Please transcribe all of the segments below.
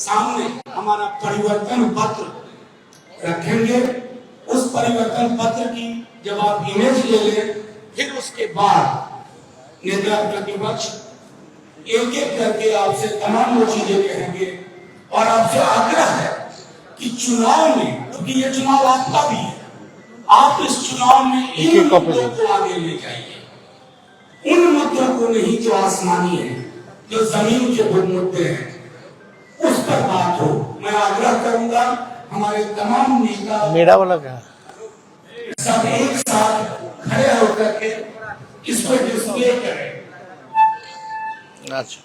सामने हमारा परिवर्तन पत्र रखेंगे। उस परिवर्तन पत्र की जब आप इमेज ले लें, फिर उसके बाद नेता प्रतिपक्ष एक एक करके आपसे तमाम वो चीजें कहेंगे और आपसे आग्रह है कि चुनाव में, क्योंकि ये चुनाव आपका भी है, आप इस चुनाव में इन मुद्दों को आगे ले जाइए। उन मुद्दों को नहीं जो आसमानी है, जो जमीन के मुद्दे हैं, उस पर बात हो। मैं आग्रह करूंगा हमारे तमाम नेता मेरा वाला क्या सब एक साथ खड़े होकर के इस पर डिस्प्ले करें। अच्छा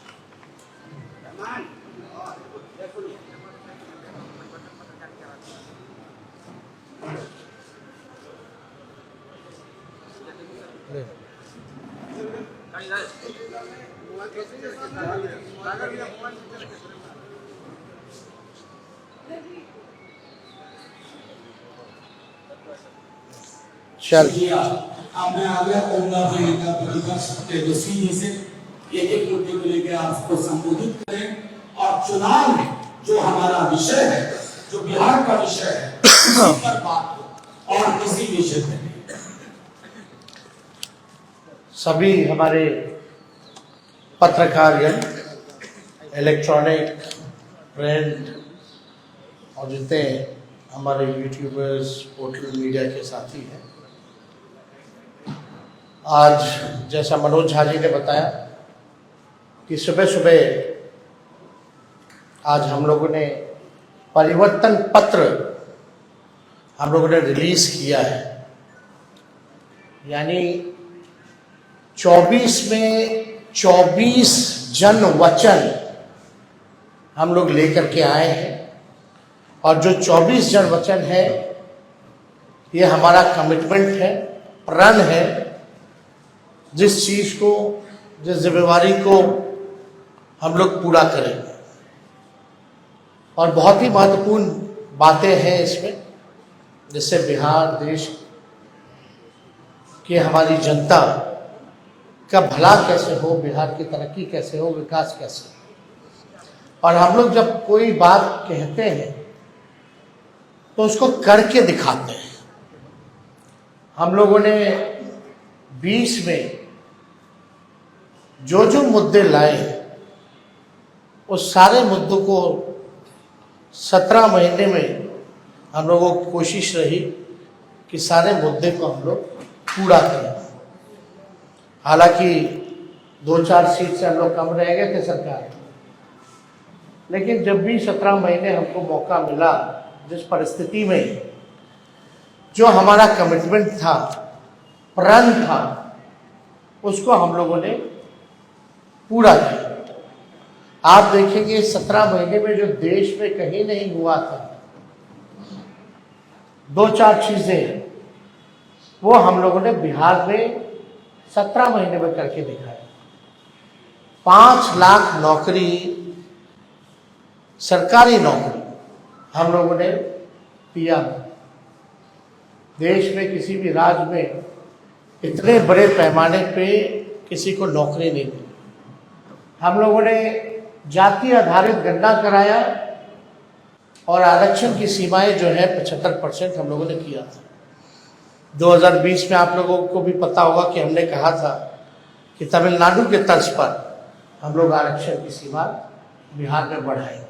चल मैं आग्रह करूंगा भाई नेता प्रतिपक्ष तेजस्वी जी से एक एक मुद्दे को लेकर आपको संबोधित करें और चुनाव में जो हमारा विषय है, जो बिहार का विषय है, उसी पर बात हो और किसी विषय पर नहीं। सभी हमारे पत्रकारगण, इलेक्ट्रॉनिक, प्रिंट और जितने हमारे यूट्यूबर्स, पोर्टल मीडिया के साथी हैं, आज जैसा मनोज झा जी ने बताया कि सुबह सुबह आज हम लोगों ने परिवर्तन पत्र हम लोगों ने रिलीज किया है। यानी 24 में 24 जन वचन हम लोग लेकर के आए हैं और जो 24 जन वचन है ये हमारा कमिटमेंट है, प्रण है, जिस चीज को, जिस जिम्मेवारी को हम लोग पूरा करेंगे। और बहुत ही महत्वपूर्ण बातें हैं इसमें, जिससे बिहार देश की हमारी जनता का भला कैसे हो, बिहार की तरक्की कैसे हो, विकास कैसे हो। और हम लोग जब कोई बात कहते हैं तो उसको करके दिखाते हैं। हम लोगों ने 20 में जो मुद्दे लाए उस सारे मुद्दों को 17 महीने में हम लोगों की कोशिश रही कि सारे मुद्दे को हम लोग पूरा करें। हालांकि 2-4 सीट से हम लोग कम रह गए थे सरकार, लेकिन जब भी 17 महीने हमको मौका मिला, जिस परिस्थिति में जो हमारा कमिटमेंट था, प्रण था, उसको हम लोगों ने पूरा किया। आप देखेंगे 17 महीने में जो देश में कहीं नहीं हुआ था, 2-4 चीजें वो हम लोगों ने बिहार में 17 महीने में करके दिखाया। 5 लाख नौकरी, सरकारी नौकरी हम लोगों ने दिया। देश में किसी भी राज्य में इतने बड़े पैमाने पे किसी को नौकरी नहीं दी। हम लोगों ने जाति आधारित गणना कराया और आरक्षण की सीमाएं जो है 75% हम लोगों ने किया था। 2020 में आप लोगों को भी पता होगा कि हमने कहा था कि तमिलनाडु के तर्ज पर हम लोग आरक्षण की सीमा बिहार में बढ़ाएंगे,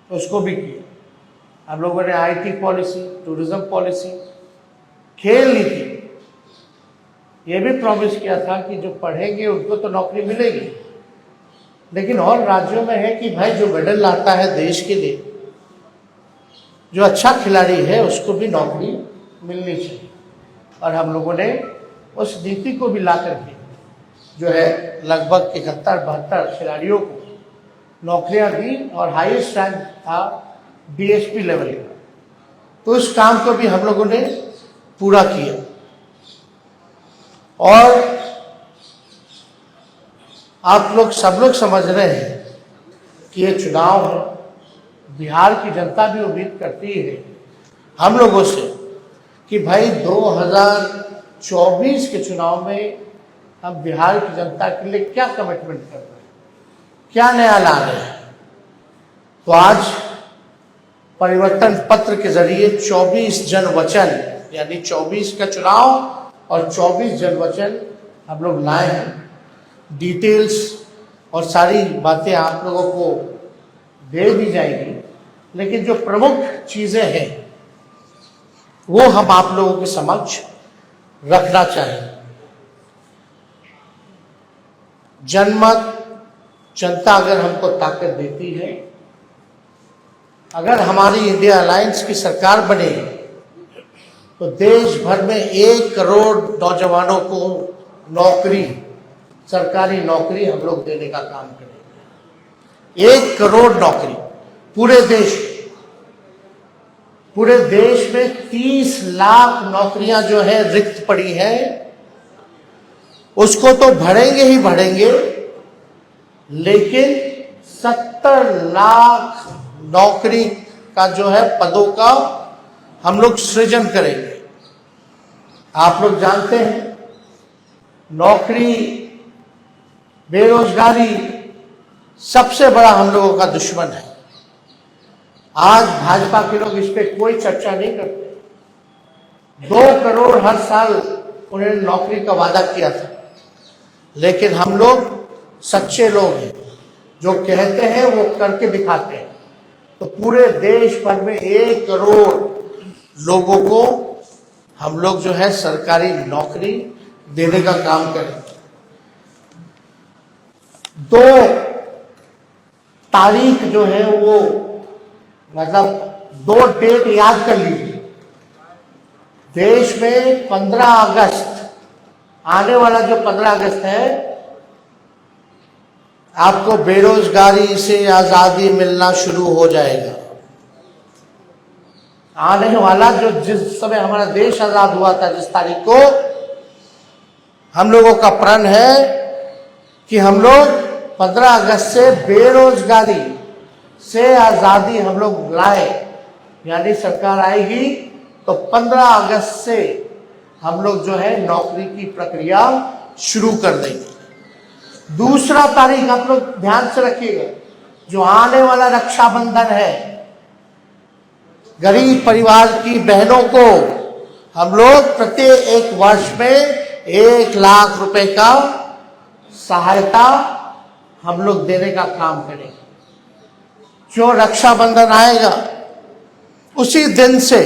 तो उसको भी किया। हम लोगों ने IT पॉलिसी, टूरिज्म पॉलिसी, खेल नीति, ये भी प्रॉमिस किया था कि जो पढ़ेंगे उनको तो नौकरी मिलेगी, लेकिन और राज्यों में है कि भाई जो मेडल लाता है देश के लिए, जो अच्छा खिलाड़ी है, उसको भी नौकरी मिलनी चाहिए। और हम लोगों ने उस नीति को भी ला करके जो है लगभग 71-72 खिलाड़ियों को नौकरियां दी और हाईएस्ट रैंक था DSP लेवल का। तो उस काम को भी हम लोगों ने पूरा किया। और आप लोग सब लोग समझ रहे हैं कि ये चुनाव है, बिहार की जनता भी उम्मीद करती है हम लोगों से कि भाई 2024 के चुनाव में हम बिहार की जनता के लिए क्या कमिटमेंट कर रहे हैं, क्या नया ला रहे हैं। तो आज परिवर्तन पत्र के जरिए 24 जन वचन, यानी 24 का चुनाव और 24 जन वचन हम लोग लाए हैं। डिटेल्स और सारी बातें आप लोगों को दे दी जाएगी, लेकिन जो प्रमुख चीजें हैं वो हम आप लोगों के समक्ष रखना चाहेंगे। जनमत, जनता अगर हमको ताकत देती है, अगर हमारी इंडिया अलायंस की सरकार बनेगी तो देश भर में 1 करोड़ नौजवानों को नौकरी, सरकारी नौकरी हम लोग देने का काम करेंगे। 1 करोड़ नौकरी पूरे देश में 30 लाख नौकरियां जो है रिक्त पड़ी हैं, उसको तो भरेंगे ही भरेंगे, लेकिन 70 लाख नौकरी का जो है पदों का हम लोग सृजन करेंगे। आप लोग जानते हैं नौकरी, बेरोजगारी सबसे बड़ा हम लोगों का दुश्मन है। आज भाजपा के लोग इस पे कोई चर्चा नहीं करते। 2 करोड़ हर साल उन्होंने नौकरी का वादा किया था, लेकिन हम लोग सच्चे लोग हैं, जो कहते हैं वो करके दिखाते हैं। तो पूरे देश भर में 1 करोड़ लोगों को हम लोग जो है सरकारी नौकरी देने का काम करेंगे। 2 तारीख जो है वो, मतलब 2 डेट याद कर लीजिए। देश में 15 अगस्त, आने वाला जो 15 अगस्त है, आपको बेरोजगारी से आजादी मिलना शुरू हो जाएगा। आने वाला जिस समय हमारा देश आजाद हुआ था, जिस तारीख को, हम लोगों का प्रण है कि हम लोग 15 अगस्त से बेरोजगारी से आजादी हम लोग लाए, यानी सरकार आएगी तो 15 अगस्त से हम लोग जो है नौकरी की प्रक्रिया शुरू कर देंगे। दूसरा तारीख आप लोग ध्यान से रखिएगा, जो आने वाला रक्षाबंधन है, गरीब परिवार की बहनों को हम लोग प्रत्येक वर्ष में 1 लाख रुपए का सहायता हम लोग देने का काम करेंगे। जो रक्षाबंधन आएगा उसी दिन से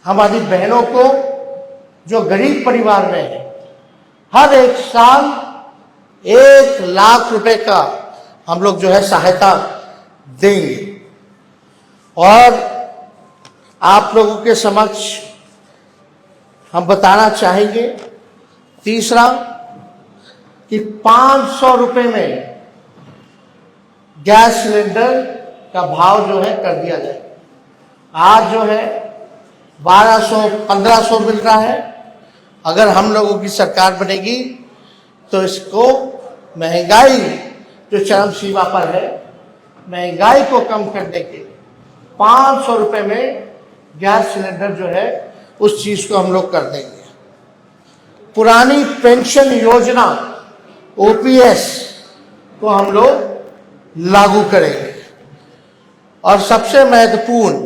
हमारी बहनों को, जो गरीब परिवार में है, हर एक साल 1 लाख रुपए का हम लोग जो है सहायता देंगे। और आप लोगों के समक्ष हम बताना चाहेंगे, तीसरा, कि 500 रुपए में गैस सिलेंडर का भाव जो है कर दिया जाए। आज जो है 1200-1500 मिल रहा है। अगर हम लोगों की सरकार बनेगी तो इसको, महंगाई जो चरम सीमा पर है, महंगाई को कम करने के लिए 500 रुपए में गैस सिलेंडर जो है उस चीज को हम लोग कर देंगे। पुरानी पेंशन योजना ओपीएस को हम लोग लागू करेंगे। और सबसे महत्वपूर्ण,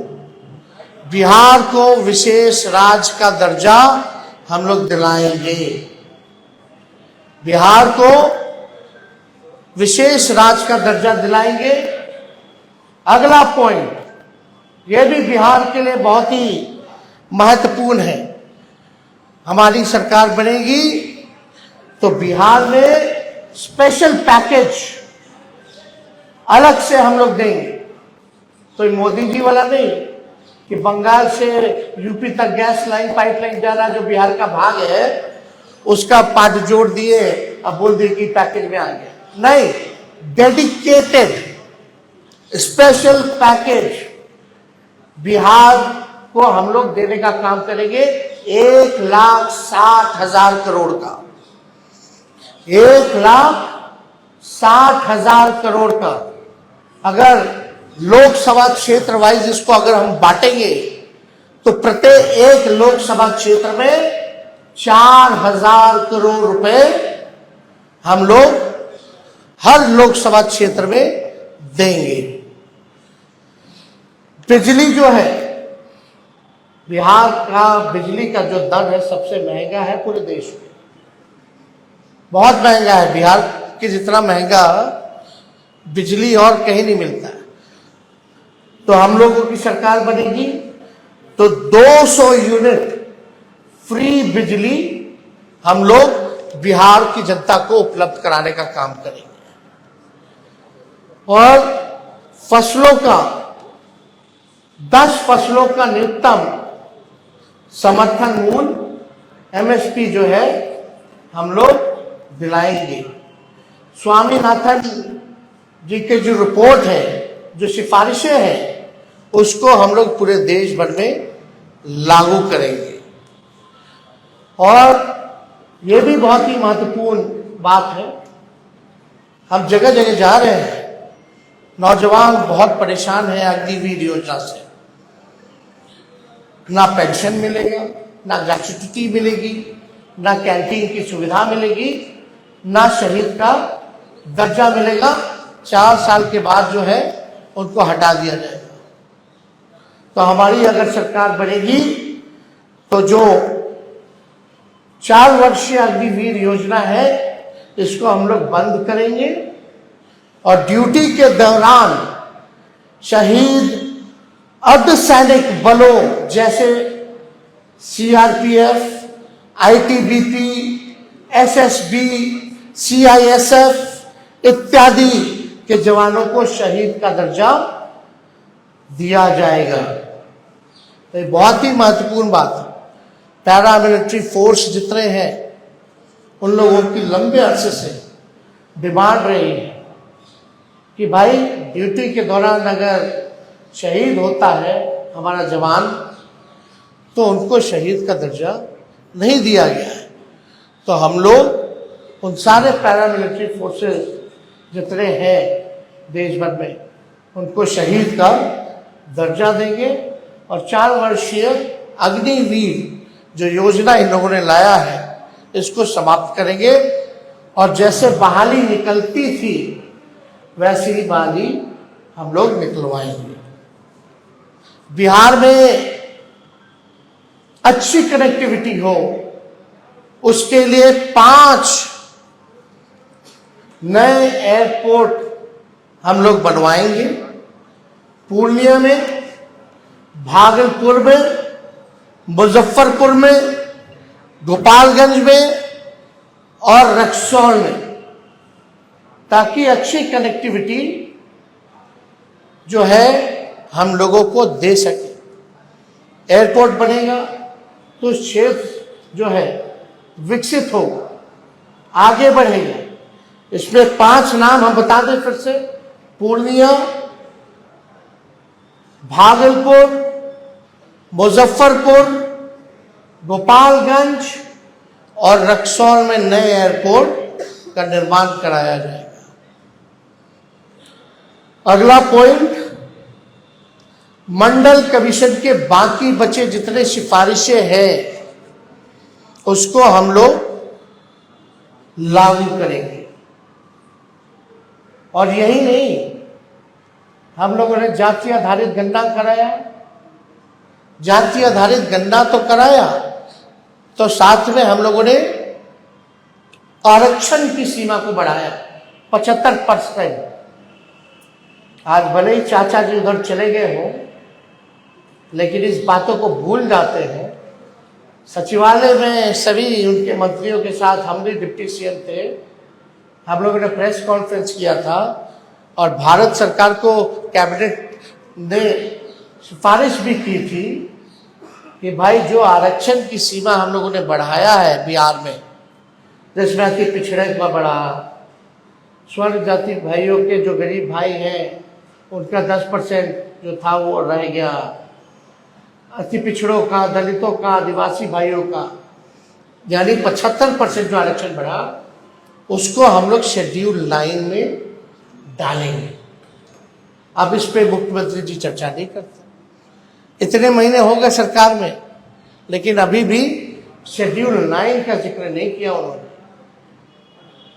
बिहार को विशेष राज्य का दर्जा हम लोग दिलाएंगे। बिहार को विशेष राज्य का दर्जा दिलाएंगे। अगला पॉइंट, यह भी बिहार के लिए बहुत ही महत्वपूर्ण है। हमारी सरकार बनेगी तो बिहार में स्पेशल पैकेज अलग से हम लोग देंगे। तो मोदी जी वाला नहीं कि बंगाल से यूपी तक गैस लाइन, पाइपलाइन जा रहा, जो बिहार का भाग है, उसका पार्ट जोड़ दिए, अब बोल दिए कि पैकेज में आ गया। नहीं, डेडिकेटेड स्पेशल पैकेज बिहार को हम लोग देने का काम करेंगे। 1,60,000 करोड़ का, 1,60,000 करोड़ का। अगर लोकसभा क्षेत्र वाइज इसको अगर हम बांटेंगे तो प्रत्येक लोकसभा क्षेत्र में 4,000 करोड़ रुपए हम लोग हर लोकसभा क्षेत्र में देंगे। बिजली जो है, बिहार का बिजली का जो दर है सबसे महंगा है पूरे देश में, बहुत महंगा है। बिहार के जितना महंगा बिजली और कहीं नहीं मिलता है। तो हम लोगों की सरकार बनेगी तो 200 यूनिट फ्री बिजली हम लोग बिहार की जनता को उपलब्ध कराने का काम करेंगे। और फसलों का 10 फसलों का न्यूनतम समर्थन मूल्य एमएसपी जो है हम लोग दिलाएंगे। स्वामीनाथन जी के जो रिपोर्ट है, जो सिफारिशें हैं, उसको हम लोग पूरे देश भर में लागू करेंगे। और ये भी बहुत ही महत्वपूर्ण बात है, हम जगह जगह जा रहे हैं, नौजवान बहुत परेशान हैं अग्निवीर योजना से। ना पेंशन मिलेगा, ना ग्रेच्युटी मिलेगी, ना कैंटीन की सुविधा मिलेगी, ना शहीद का दर्जा मिलेगा। 4 साल के बाद जो है उनको हटा दिया जाएगा। तो हमारी अगर सरकार बनेगी तो जो 4 वर्षीय अग्निवीर योजना है इसको हम लोग बंद करेंगे और ड्यूटी के दौरान शहीद अर्धसैनिक बलों जैसे सीआरपीएफ, आईटीबीपी, एसएसबी, सीआईएसएफ इत्यादि के जवानों को शहीद का दर्जा दिया जाएगा। तो ये बहुत ही महत्वपूर्ण बात है। पैरामिलिट्री फोर्स जितने हैं उन लोगों की लंबे अरसे से डिमांड रही है कि भाई ड्यूटी के दौरान अगर शहीद होता है हमारा जवान तो उनको शहीद का दर्जा नहीं दिया गया है। तो हम लोग उन सारे पैरामिलिट्री फोर्सेस जितने हैं देश भर में उनको शहीद का दर्जा देंगे और 4 वर्षीय अग्निवीर जो योजना इन लोगों ने लाया है इसको समाप्त करेंगे। और जैसे बहाली निकलती थी वैसी ही बहाली हम लोग निकलवाएंगे। बिहार में अच्छी कनेक्टिविटी हो उसके लिए 5 नए एयरपोर्ट हम लोग बनवाएंगे। पूर्णिया में, भागलपुर में, मुजफ्फरपुर में, गोपालगंज में और रक्सौल में, ताकि अच्छी कनेक्टिविटी जो है हम लोगों को दे सके। एयरपोर्ट बनेगा तो क्षेत्र जो है विकसित होगा, आगे बढ़ेगा। इसमें 5 नाम हम बता दें फिर से: पूर्णिया, भागलपुर, मुजफ्फरपुर, गोपालगंज और रक्सौल में नए एयरपोर्ट का निर्माण कराया जाएगा। अगला पॉइंट, मंडल कमीशन के बाकी बचे जितने सिफारिशें हैं उसको हम लोग लागू करेंगे। और यही नहीं, हम लोगों ने जाति आधारित गणना कराया। जाति आधारित गणना तो कराया, तो साथ में हम लोगों ने आरक्षण की सीमा को बढ़ाया 75%। आज भले ही चाचा जी उधर चले गए हों, लेकिन इस बातों को भूल जाते हैं। सचिवालय में सभी उनके मंत्रियों के साथ, हम भी डिप्टी सीएम थे, हम लोगों ने प्रेस कॉन्फ्रेंस किया था और भारत सरकार को कैबिनेट ने सिफारिश भी की थी कि भाई जो आरक्षण की सीमा हम लोगों ने बढ़ाया है बिहार में, जिसमें अति पिछड़े का बढ़ा, स्वर्ण जाति भाइयों के जो गरीब भाई हैं उनका 10% जो था वो रह गया, अति पिछड़ों का, दलितों का, आदिवासी भाइयों का, यानी 75% जो आरक्षण बढ़ा उसको हम लोग शेड्यूल 9 में डालेंगे। अब इस पे मुख्यमंत्री जी चर्चा नहीं करते। इतने महीने हो गए सरकार में, लेकिन अभी भी शेड्यूल 9 का जिक्र नहीं किया उन्होंने।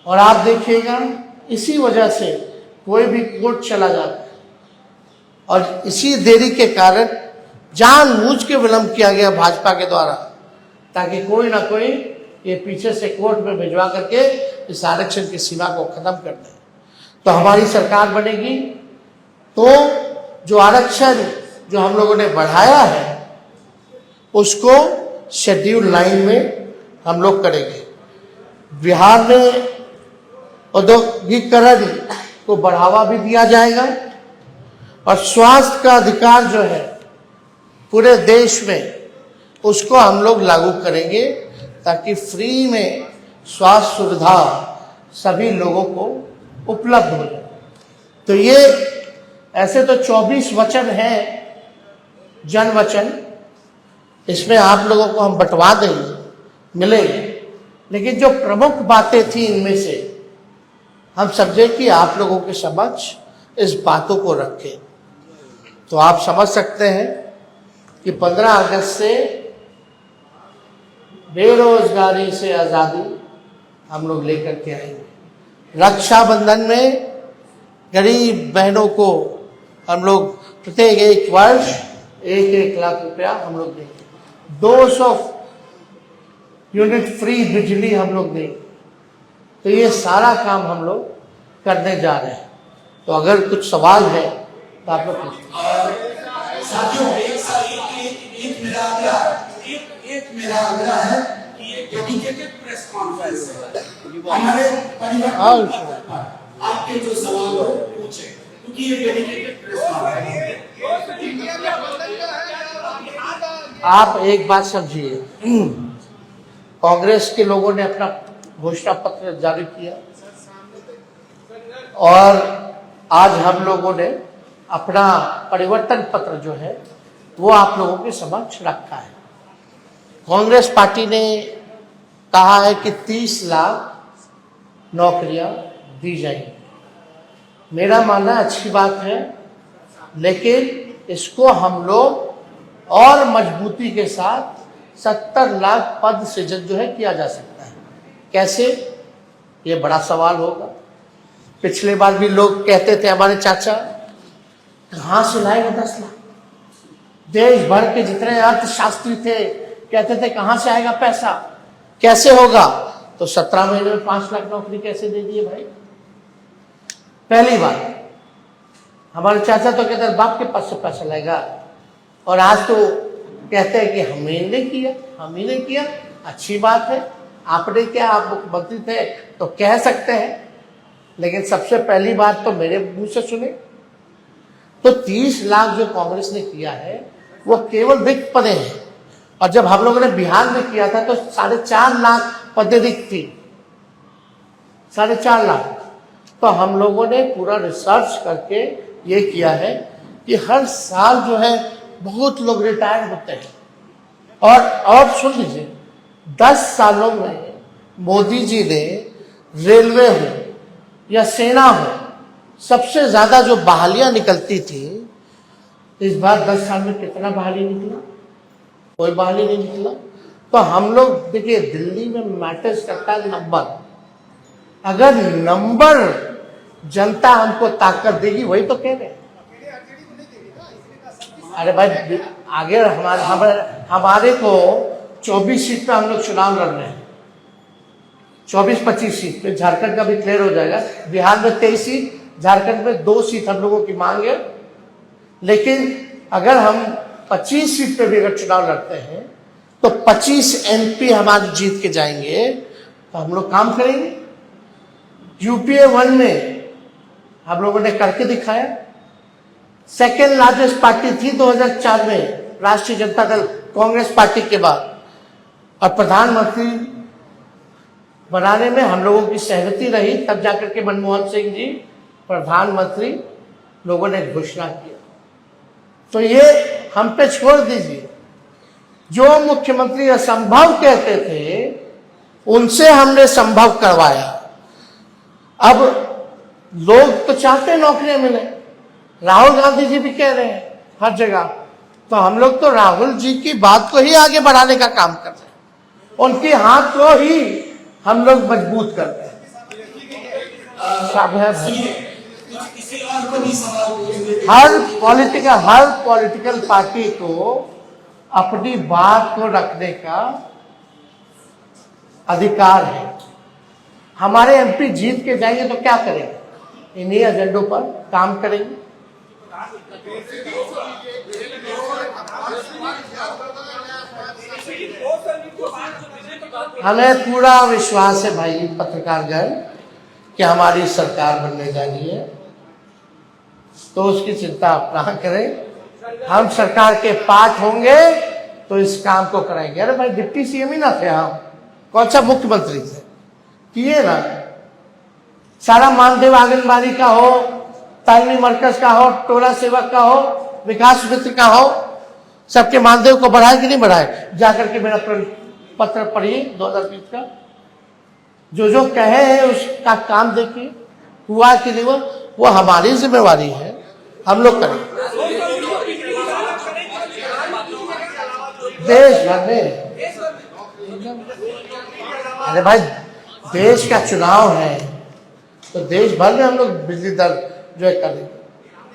और आप देखिएगा, इसी वजह से कोई भी कोर्ट चला जाता है और इसी देरी के कारण जानबूझ के विलंब किया गया भाजपा के द्वारा, ताकि कोई ना कोई ये पीछे से कोर्ट में भिजवा करके इस आरक्षण की सीमा को खत्म कर दे। तो हमारी सरकार बनेगी तो जो आरक्षण जो हम लोगों ने बढ़ाया है उसको शेड्यूल 9 में हम लोग करेंगे। बिहार में औद्योगिकरण को बढ़ावा भी दिया जाएगा और स्वास्थ्य का अधिकार जो है पूरे देश में उसको हम लोग लागू करेंगे, ताकि फ्री में स्वास्थ्य सुविधा सभी लोगों को उपलब्ध हो जाए। तो ये ऐसे तो 24 वचन हैं, जन वचन, इसमें आप लोगों को हम बंटवा देंगे, मिलेंगे, लेकिन जो प्रमुख बातें थी इनमें से हम समझे कि आप लोगों के समक्ष इस बातों को रखें। तो आप समझ सकते हैं कि 15 अगस्त से बेरोजगारी से आज़ादी हम लोग लेकर के आएंगे। रक्षाबंधन में गरीब बहनों को हम लोग प्रत्येक एक वर्ष 1-1 लाख रुपया हम लोग देंगे। 200 यूनिट फ्री बिजली हम लोग देंगे। तो ये सारा काम हम लोग करने जा रहे हैं। तो अगर कुछ सवाल है तो आप लोग साथियों, एक मेरा आग्रह है कि ये डेडिकेटेड प्रेस कॉन्फ्रेंस है। हमारे परिवार आपके जो सवाल हो पूछे, क्योंकि ये डेडिकेटेड प्रेस कॉन्फ्रेंस है। आप एक बात समझिए, कांग्रेस के लोगों ने अपना घोषणा पत्र जारी किया और आज हम लोगों ने अपना परिवर्तन पत्र जो है वो आप लोगों के समक्ष रखा है। कांग्रेस पार्टी ने कहा है कि 30 लाख नौकरियां दी जाएंगी। मेरा मानना अच्छी बात है, लेकिन इसको हम लोग और मजबूती के साथ 70 लाख पद सृजन जो है किया जा सकता है। कैसे, ये बड़ा सवाल होगा। पिछले बार भी लोग कहते थे, हमारे चाचा, कहाँ से लाएगा 10 लाख? देश भर के जितने अर्थशास्त्री थे कहते थे कहाँ से आएगा पैसा, कैसे होगा? तो 17 महीने में 5 लाख नौकरी कैसे दे दिए भाई? पहली बात, हमारे चाचा तो कहते बाप के पास से पैसा लाएगा, और आज तो कहते हैं कि हम ही ने किया। अच्छी बात है, आपने क्या, आप मुख्यमंत्री थे तो कह सकते हैं, लेकिन सबसे पहली बात तो मेरे मुंह से सुने। तो 30 लाख जो कांग्रेस ने किया है वो केवल रिक्त पदें हैं, और जब हम लोगों ने बिहार में किया था तो 4.5 लाख पदें रिक्त थी, 4.5 लाख। तो हम लोगों ने पूरा रिसर्च करके ये किया है कि हर साल जो है बहुत लोग रिटायर होते हैं। और सुन लीजिए, 10 सालों में मोदी जी ने रेलवे हो या सेना हो, सबसे ज्यादा जो बहालियां निकलती थी, इस बार 10 साल में कितना बहाली निकला? कोई बहाली नहीं निकला। तो हम लोग देखिए, दिल्ली में मैटर्स करता है नंबर। अगर नंबर जनता हमको ताकत देगी, वही तो कह रहे हैं। अरे भाई, आगे हमारे को 24 सीट पे हम लोग चुनाव लड़ रहे हैं, 24-25 सीट पे। झारखंड का भी क्लियर हो जाएगा। बिहार में 23 सीट, झारखंड में 2 सीट हम लोगों की मांग है। लेकिन अगर हम 25 सीट पे भी अगर चुनाव लड़ते हैं तो 25 MP हमारे जीत के जाएंगे, तो हम लोग काम करेंगे। UPA 1 में हम लोगों ने करके दिखाया। सेकेंड लार्जेस्ट पार्टी थी 2004 में राष्ट्रीय जनता दल, कांग्रेस पार्टी के बाद। और प्रधानमंत्री बनाने में हम लोगों की सहमति रही, तब जाकर के मनमोहन सिंह जी प्रधानमंत्री लोगों ने घोषणा किया। तो ये हम पे छोड़ दीजिए। जो मुख्यमंत्री असंभव कहते थे उनसे हमने संभव करवाया। अब लोग तो चाहते हैं नौकरियां मिले, राहुल गांधी जी भी कह रहे हैं हर जगह। तो हम लोग तो राहुल जी की बात को ही आगे बढ़ाने का काम कर रहे हैं, उनके हाथ को ही हम लोग मजबूत कर रहे हैं। कुछ किसी और को भी सवाल पूछेंगे। हर पॉलिटिकल पार्टी को अपनी बात को रखने का अधिकार है। हमारे एमपी जीत के जाएंगे तो क्या करेंगे? इन्हीं एजेंडों पर काम करेंगे। हमें पूरा विश्वास है भाई पत्रकारगण कि हमारी सरकार बनने जा रही है, तो उसकी चिंता आप ना करें। हम सरकार के पार्ट होंगे तो इस काम को कराएंगे। अरे भाई डिप्टी सीएम ही ना थे हम, कौन सा मुख्यमंत्री थे? किए ना। सारा मानदेव आंगनबाड़ी का हो, तालीमी मरकज का हो, टोला सेवक का हो, विकास मित्र का हो, सबके मानदेव को बढ़ाए कि नहीं बढ़ाए? जाकर के मेरा पत्र पढ़िए 2020 का, जो कहे हैं उसका काम देखिए, हुआ कि नहीं हुआ। वो हमारी जिम्मेवारी है, हम लोग करें। देश भर में, अरे भाई देश का चुनाव है तो देश भर में हम लोग बिजली दर जो है करें।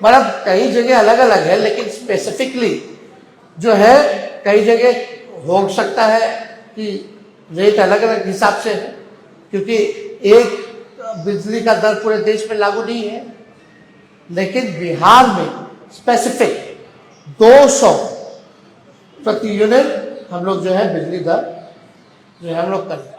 मतलब कई जगह अलग अलग है, लेकिन स्पेसिफिकली जो है कई जगह हो सकता है कि रेट अलग अलग हिसाब से है, क्योंकि एक बिजली का दर पूरे देश में लागू नहीं है। लेकिन बिहार में स्पेसिफिक 200 प्रति यूनिट हम लोग जो है बिजली दर जो है हम लोग करें।